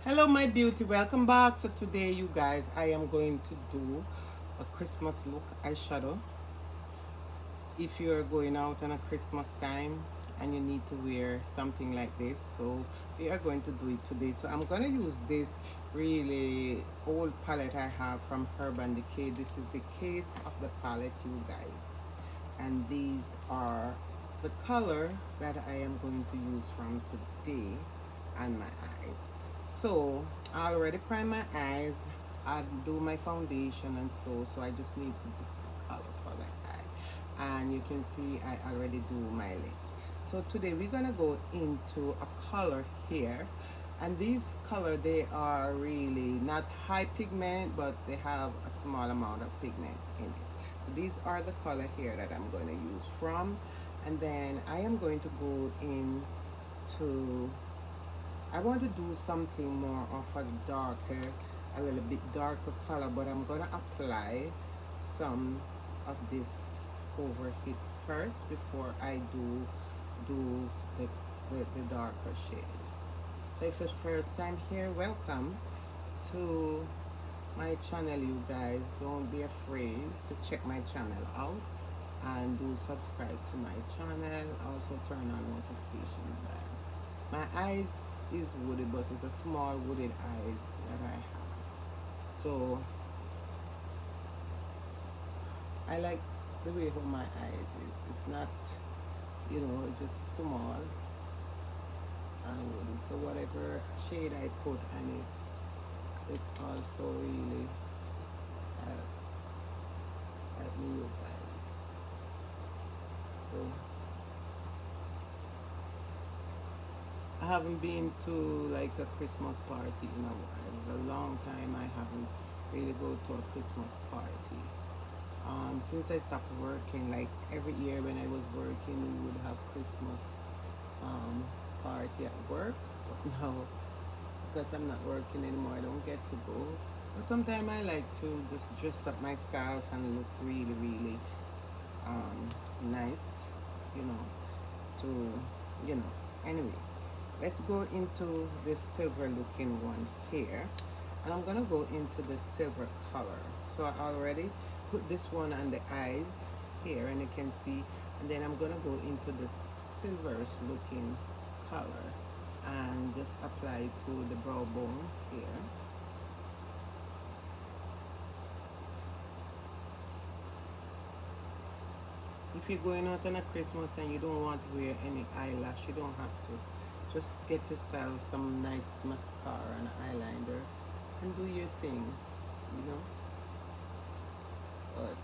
Hello my beauty, welcome back. So today you guys, I am going to do a Christmas look eyeshadow. If you're going out on a Christmas time and you need to wear something like this, so we are going to do it today. So I'm going to use this really old palette I have from Urban Decay. This is the case of the palette, you guys, and these are the color that I am going to use from today on my eyes. So I already prime my eyes, I do my foundation and so I just need to do the color for that eye, and you can see I already do my lip. So today we're gonna go into a color here, and these color, they are really not high pigment, but they have a small amount of pigment in it. So these are the color here that I'm going to use from, and then I am going to go into, I want to do something more of a darker, a little bit darker color, but I'm going to apply some of this over it first before I do the darker shade. So if it's first time here, welcome to my channel, you guys. Don't be afraid to check my channel out and do subscribe to my channel. Also turn on notification bell. My eyes is wooded, but it's a small wooded eyes that I have. So I like the way how my eyes is. It's not, just small and wooded. So whatever shade I put on it, it's also really help me, you guys. So I haven't been to like a Christmas party in a while. It's a long time I haven't really go to a Christmas party. Since I stopped working, like every year when I was working, we would have Christmas um, party at work. But now, because I'm not working anymore, I don't get to go. But sometimes I like to just dress up myself and look really, really nice, you know, to, anyway. Let's go into this silver looking one here, and I'm gonna go into the silver color. So I already put this one on the eyes here, and you can see, and then I'm gonna go into the silverish looking color and just apply to the brow bone here. If you're going out on a Christmas and you don't want to wear any eyelash, you don't have to. Just get yourself some nice mascara and eyeliner and do your thing, you know. But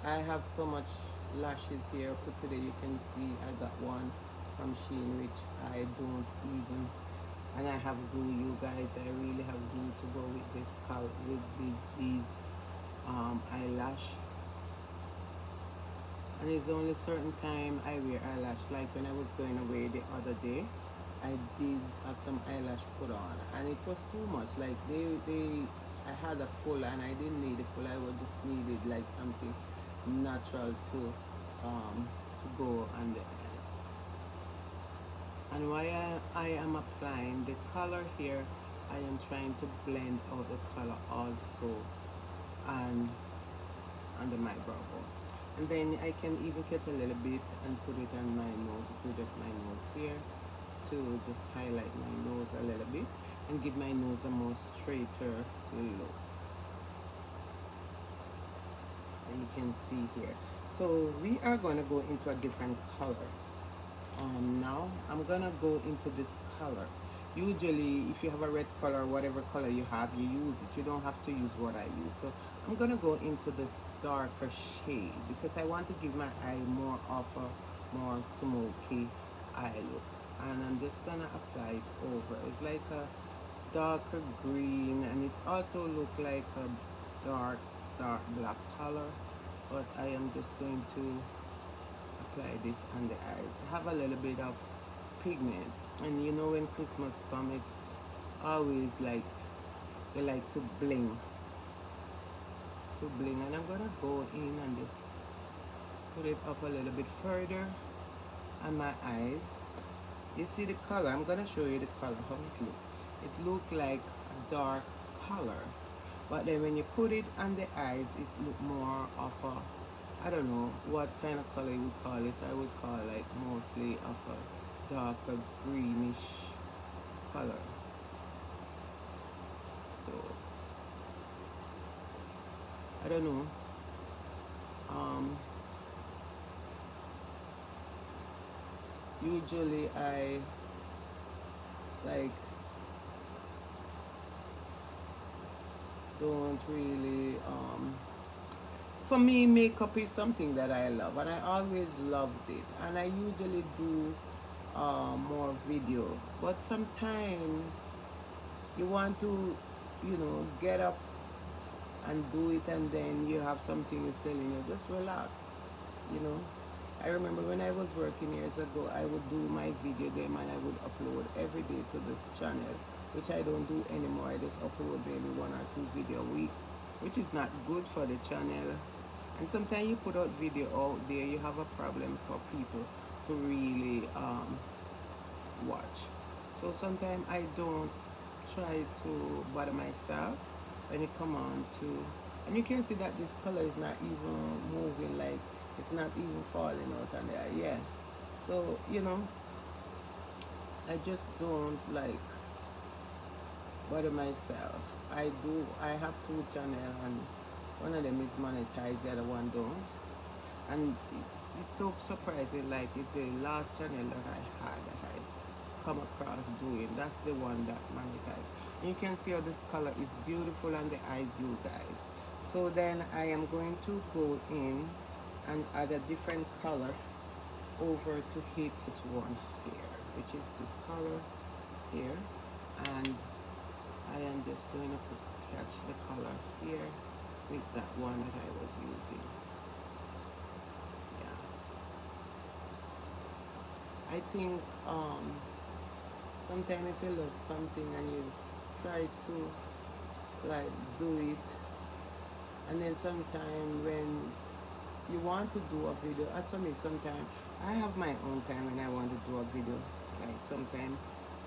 I have so much lashes here up to today. You can see I got one from Shein, which I don't even, and I have glue, you guys. I really have glue to go with this color, with these eyelash. And it's only certain time I wear eyelash. Like when I was going away the other day, I did have some eyelash put on, and it was too much. Like I had a full, and I didn't need a full. I would just needed like something natural to go on the eyes. And while I am applying the color here, I am trying to blend out the color also and under my brow bone. And then I can even get a little bit and put it on my nose, the bridge of my nose here, to just highlight my nose a little bit and give my nose a more straighter look. So you can see here. So we are going to go into a different color. Now I'm gonna go into this color. Usually if you have a red color, whatever color you have, you use it. You don't have to use what I use. So I'm gonna go into this darker shade because I want to give my eye more of a more smoky eye look, and I'm just gonna apply it over. It's like a darker green, and it also look like a dark black color, but I am just going to apply this on the eyes. Have a little bit of pigment, and you know when Christmas comes, it's always like they like to bling, and I'm gonna go in and just put it up a little bit further on my eyes. You see the color? I'm gonna show you the color how it looks. it looked like a dark color, but then when you put it on the eyes, it looked more of a, I don't know what kind of color you would call this. I would call like mostly of a darker greenish color. So I don't know. Um, Usually I like don't really for me, makeup is something that I love, and I always loved it, and I usually do more video, but sometimes you want to, get up and do it, and then you have something is telling you just relax, you know. I remember when I was working years ago, I would do my video them and I would upload every day to this channel, which I don't do anymore. I just upload maybe 1 or 2 video a week, which is not good for the channel. And sometimes you put out video out there, you have a problem for people to really watch. So sometimes I don't try to bother myself when it come on to, and you can see that this color is not even moving, like it's not even falling out on there. Yeah. So I just don't like bother myself. I have 2 channels, and one of them is monetized, the other one don't. And it's so surprising, like it's the last channel that I had that I come across doing. That's the one that monetized. And you can see how this color is beautiful on the eyes, you guys. So then I am going to go in and add a different color over to hit this one here, which is this color here. And I am just going to catch the color here with that one that I was using. Yeah. I think sometimes if you love something and you try to like do it, and then sometime when you want to do a video, as for me sometimes I have my own time when I want to do a video, like sometime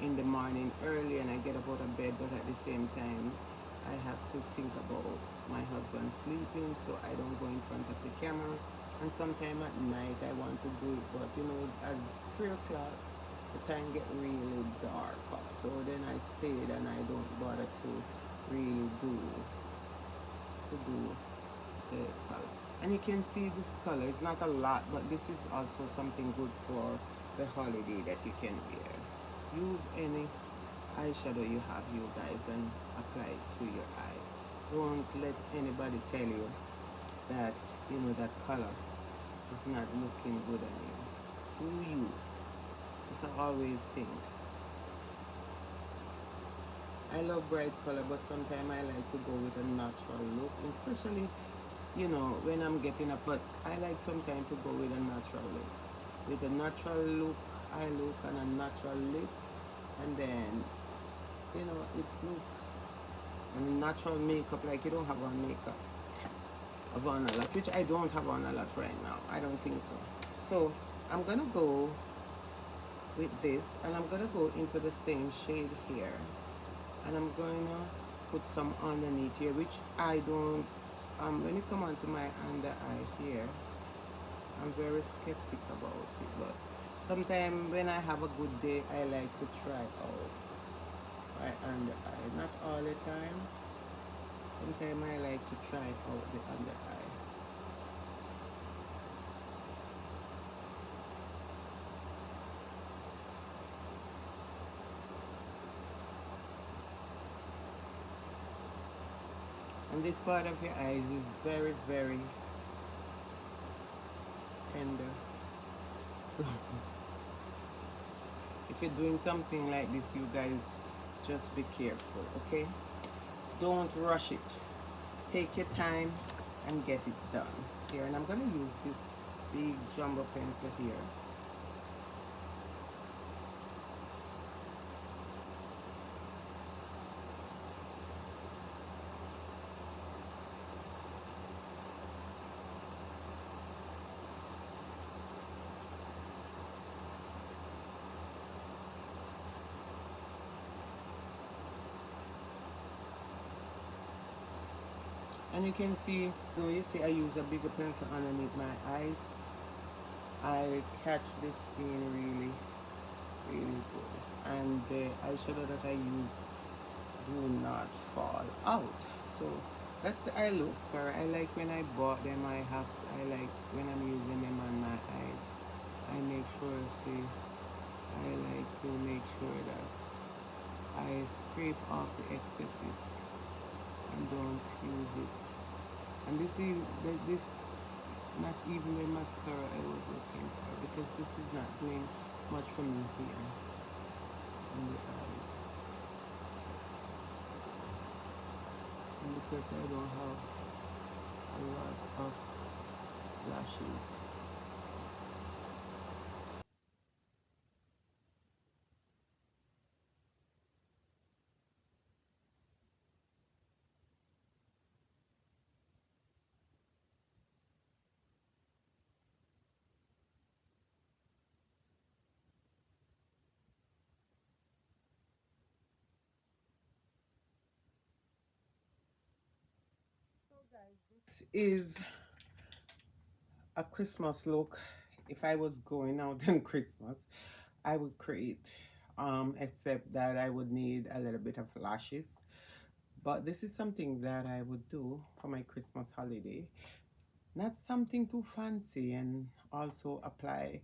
in the morning early and I get up out of bed, but at the same time I have to think about my husband sleeping, so I don't go in front of the camera. And sometime at night I want to do it, but as 3 o'clock the time get really dark up, so then I stayed and I don't bother to really do the color. And you can see this color is not a lot, but this is also something good for the holiday that you can wear. Use any eyeshadow you have, you guys, and apply it to your eye. Don't let anybody tell you that that color is not looking good on you. Do you? That's I always think. I love bright color, but sometimes I like to go with a natural look, especially when I'm getting up. But I like sometimes to go with a natural look. With a natural look, eye look, and a natural lip, and then it's look and natural makeup, like you don't have on makeup of on a lot, which I don't have on a lot right now. I don't think so. So I'm gonna go with this, and I'm gonna go into the same shade here, and I'm gonna put some underneath here, which I don't when it come onto my under eye here, I'm very skeptic about it, but sometimes when I have a good day I like to try out my under eye. Not all the time. Sometimes I like to try out the under eye. And this part of your eyes is very, very tender. So if you're doing something like this, you guys, just be careful, okay? Don't rush it. Take your time and get it done. Here, and I'm gonna use this big jumbo pencil here. And you can see, though you see I use a bigger pencil underneath my eyes, I catch this in really, really good. And the eyeshadow that I use do not fall out. So that's the eye look scar. I like when I bought them, I like when I'm using them on my eyes. I make sure, see, I like to make sure that I scrape off the excesses and don't use it. And this not even the mascara I was looking for, because this is not doing much for me here in the eyes. And because I don't have a lot of lashes. This is a Christmas look. If I was going out on Christmas, I would create, except that I would need a little bit of lashes. But this is something that I would do for my Christmas holiday. Not something too fancy, and also apply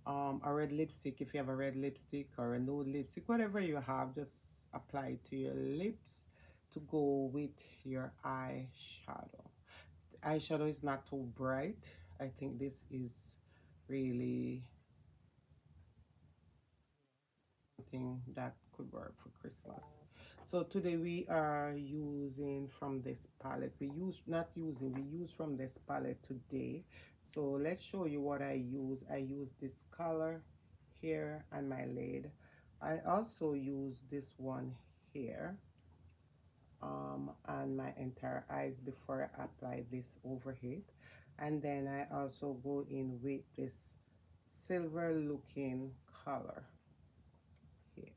a red lipstick. If you have a red lipstick or a nude lipstick, whatever you have, just apply it to your lips to go with your eyeshadow. The eyeshadow is not too bright. I think this is really something that could work for Christmas. So today we are using from this palette. We use from this palette today. So let's show you what I use. I use this color here on my lid. I also use this one here on my entire eyes before I apply this overhead. And then I also go in with this silver looking color here.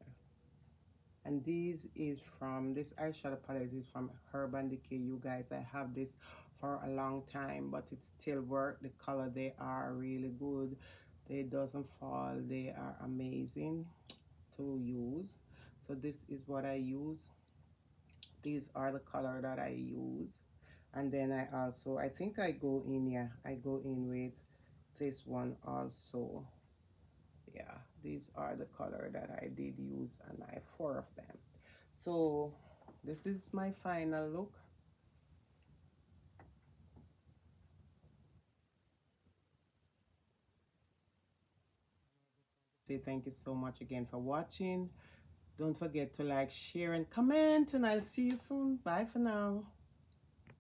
And this eyeshadow palette is from Urban Decay. You guys, I have this for a long time, but it still work. The color, they are really good. They doesn't fall. They are amazing to use. So this is what I use. These are the color that I use. And then I think I go in, yeah, I go in with this one also. Yeah, these are the color that I did use, and I have 4 of them. So this is my final look. Say thank you so much again for watching. Don't forget to like, share, and comment, and I'll see you soon. Bye for now.